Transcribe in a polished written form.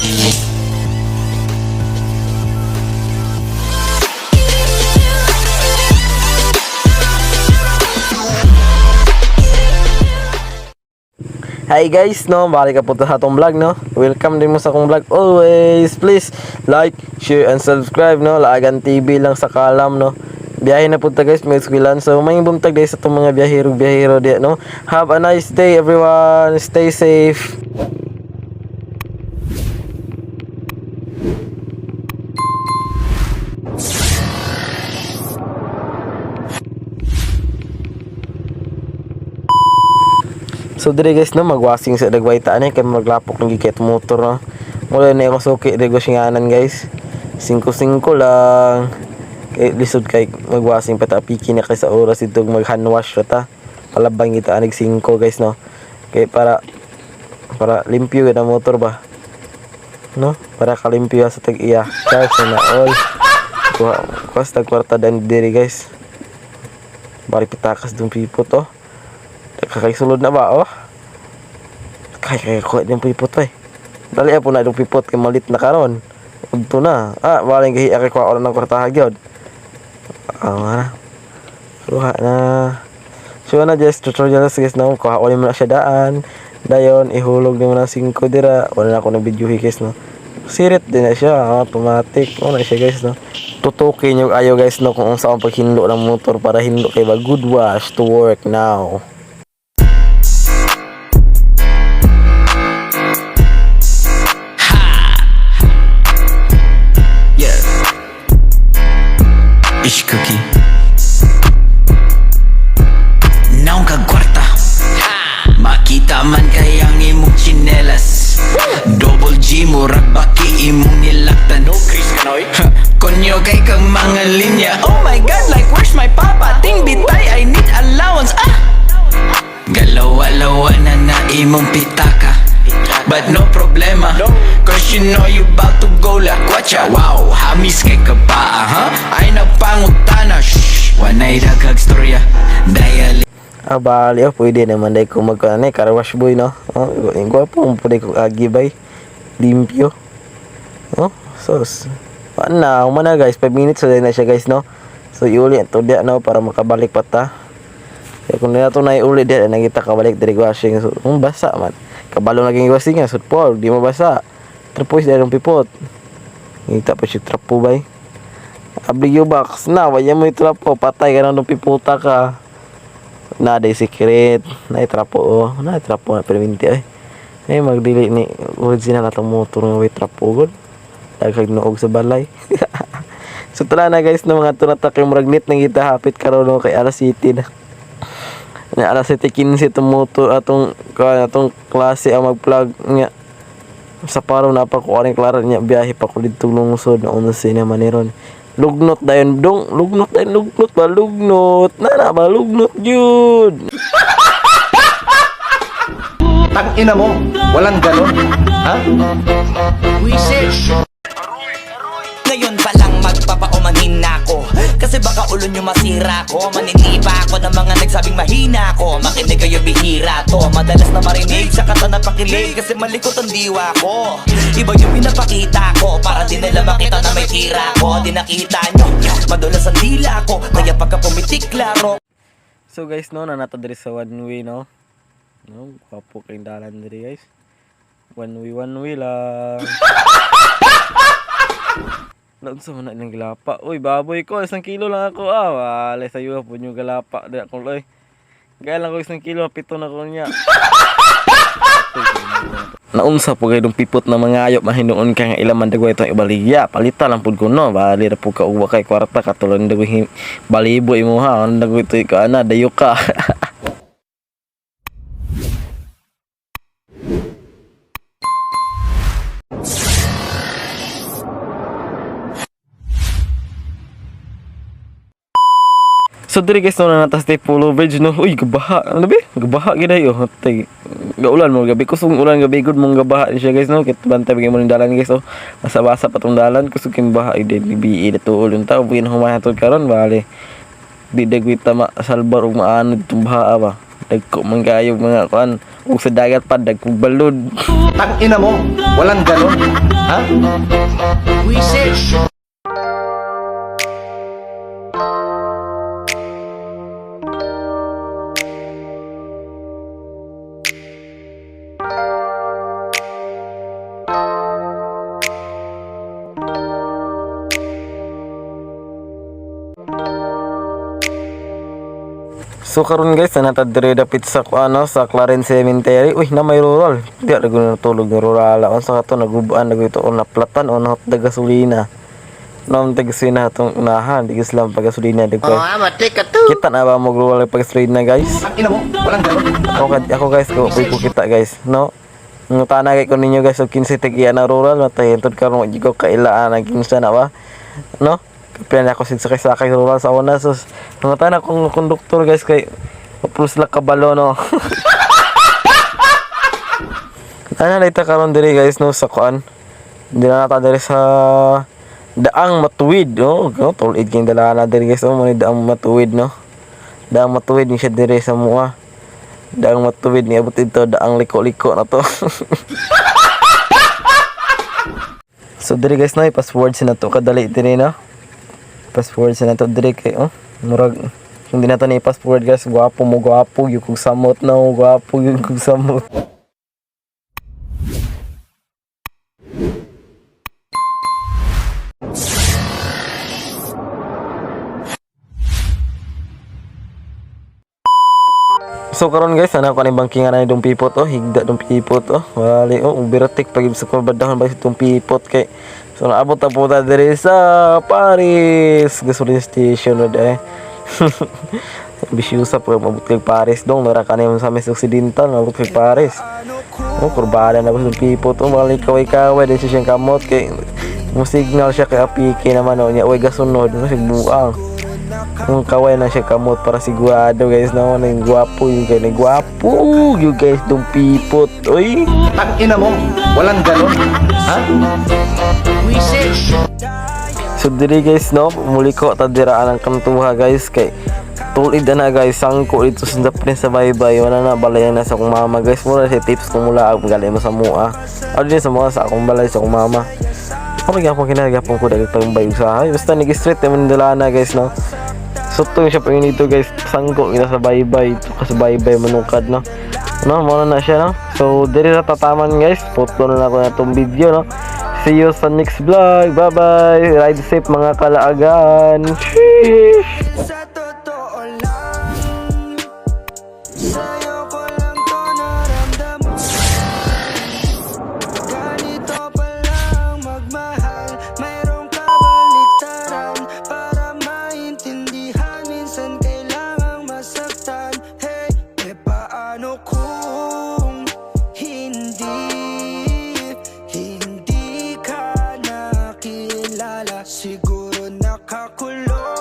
Hi guys, no, balik ka po sa atong vlog, no. Welcome din mo sa akong vlog. Always, please like, share and subscribe, no. Laagan TV lang sa kalam, no. Biyahe na po ta guys, may skwilan. So may bumtag guys sa itong mga biyahero di, no. Have a nice day everyone. Stay safe. So dire guys, no, magwasing sa dagwaytaan kay maglapok ng giket motor, no. Wala na ako suki dego singanan guys. 5-5 lang. Kay lisod kay magwasing patapiki na kay sa oras ito mag hand wash ta. Palabang kita anig 5 guys, no. Kay para limpyo ang motor ba. No? Para kalimpyo sa tag-iya. Charge na all. Kuwas tag kwarta dan dire guys. Bari pitakas dong pipo to. Kakaisulod na ba, oh? Kaya kuha din pipot, eh. Dali po na itong pipot, kay malit na karon. Udto na. Baling kahiya kay kuha ko ng kwartaha, gyud. Nga. Kuha na. So, na, just tutorial na, guys, no? Kuha ko na siya daan. Dayon, ihulog din mo ng 5 dira. Wala na ako ng video, guys, no? Sirit din na siya, automatic. Na siya, guys, no? Tutukin yung ayo, guys, no? Kung saan paghindo ng motor para hindo kay ba. Good wash to work now. Ish cookie Naong kagwarta Makita man kayang imong chinelas Double G murag baki imong nilaktan No Chris Kanoy Konyo kay kang mga linya Oh my god, like where's my papa? Ting bitay, I need allowance Galawa-lawa na imong pitaka But no problema Cause you know you about to go like watcha Wow, hamis kay kapaa, huh? Ay nagpangutana Shhh, wanay daghag storya Dayali Bali, pwede naman dahil kung magkanay karawash boy, no. Yung gwapo pwede kong agibay limpyo, no. So paano na guys, 5 minutes na siya guys, no. So iuli ito dia, no, para makabalik pa ta. Kaya kung nato na iuli dia nakita kabalik dari washing, so basa man kabalo naging washing nga, so po di mabasa tapos dahil ng pipot ngita pa siya trapo bay abli yung box na waya mo yung trapo patay ka na ng piputa ka na day secret na itrapo, na itrapo na perminti ay magdili ni original atong motor nga way trapo god daghag noog sa balay. So tala na guys, no, mga tunatak yung magnet na kita hapit karon kay alas 7 na alas 7:15 itong motor atong klase ang mag-plug nga sa paraw na pa ko aring klaro niya biyahe pa ko dito lungsod na uno sinema ni ron lugnot dayon dong lugnot na ba lugnot jud. Tang ina mo, walang ganon, ha? Ngayon pa lang magpapaumanhin na ako Kasi baka ulo nyo masira ko Maninipa ako ng mga nagsabing mahina ko Makinig kayo bihira to Madalas na marinig sa kata na pakilig Kasi malikot ang diwa ko Iba yung pinapakita ko Para din nila makita na may tira ko Di nakita nyo, madulas ang dila ko Kaya pagka pumitik klaro. So guys, no, nanato diri sa one way, no, kapo kayong dalan diri guys, one way lang. Laon sa mana ng galapa. Uy, baboy ko, 1 kilo lang ako. Wala sa iyo po yung galapa. Di ako loy. Gaya lang ko 1 kilo, 7 na ko niya. Naunsa po kayo pipot na mga ayop mahinuon ka nga ilaman dagway itong ibaligya. Palita lang po ko, no. Bali na po ka uwa kay kwarta. Katulad ng dagway balibo imo ha. Ang dagway ito ka na, dayo ka. So diri guys, no, natas tay Polo Bridge, no. Uy, gabaha. Ano ba? Gabaha giday oh. Tay gaulan mo gabi kusog ulan gabi good mong gabaha ni siya guys, no. Kit bantay bigay mo ning dalan guys, oh. Basa-basa pa tong dalan kusog king baha ide bibi ide tuol yung tao buin humahatod karon bali. Di dagwit ta masalbar og maanod tong baha ba. Dagko man kayo mga kuan. Kung sa dagat pa, dagkong balon. Tang ina mo, walang ganon. Ha? So karon guys, na dire dapit sa sa Clarence Cemetery. Uy, na may rural. Di ra gud natulog ng rural. On sa kato nagubaan nagito on naplatan on hot da gasolina. Nom tag gasolina tong unahan, di Islam pag gasolina di ko. Kita na ba mo rural pag gasolina guys? Tang ina mo, walang ganon. Ako guys, ko kita guys, no. Ng tanagay ko ninyo guys, so 15 tigiya na rural matay entud karon di ko kailaan ang 15 na ba. No? Piyan ako sakay rural sa una sus. Mga tanak kong konduktor guys kay plus la kabalo no. Ana dito karon diri guys no sa kuan. Hindi na nata diri sa Daang Matuwid no. Tulid king dala na diri guys mo ni Daang Matuwid no. Daang Matuwid ni siya diri sa mua. Daang Matuwid ni abot dito daang liko-liko na to. So diri guys no, i-password sina to kadali diri no. Password sa nato dire kay murag hindi nato ni password guys, gwapo yung kung samot na gwapo yung kung samot. So karon guys, ana ko ni bangkingan na dong pipot higda dong pipot wali ubiratik pag sa kubadahon ba itong pipot kay so naabot na po ta diri sa Paris gasoline station na dai. Bisyusa po mabot kay Paris dong nara kanay sa Mes Occidental mabot kay Paris. Kurbada na ba itong pipot balik kaway din siya siyang kamot kay mo signal siya kay apike naman nya oy gasunod no sig buang. Kung kaway na siya kamot para sigurado guys na nang gwapo yung guys dong pipot oy. Tang ina mo, walang ganon. Ha? So diri guys no, muli ko ta diraan ang kantuha guys kay tulid na guys sangko dito sa Japan sa baybay wala na balay na sa akong mama guys mura si tips ko mula ang galay mo sa mua. Ano din sa mga sa akong balay sa akong mama. Ako gyapon kinagapon ko dagdag tambay sa hay basta nigi street man dala na guys no. Sutong siya pang nito guys sangko kita sa baybay sa baybay manungkad no. No, mo na siya no. So diri na tataman guys, photo na ako na tong video no. See you sa next vlog. Bye bye. Ride safe mga kalaagan. Sheesh. Sa totoo lang, sa'yo ko lang to naramdaman. Ganito pa lang magmahal, mayroong kabaliktaran. Para maintindihan, minsan kailangang masaktan. Hey, paano kung hindi ka nakilala? Siguro nakakulong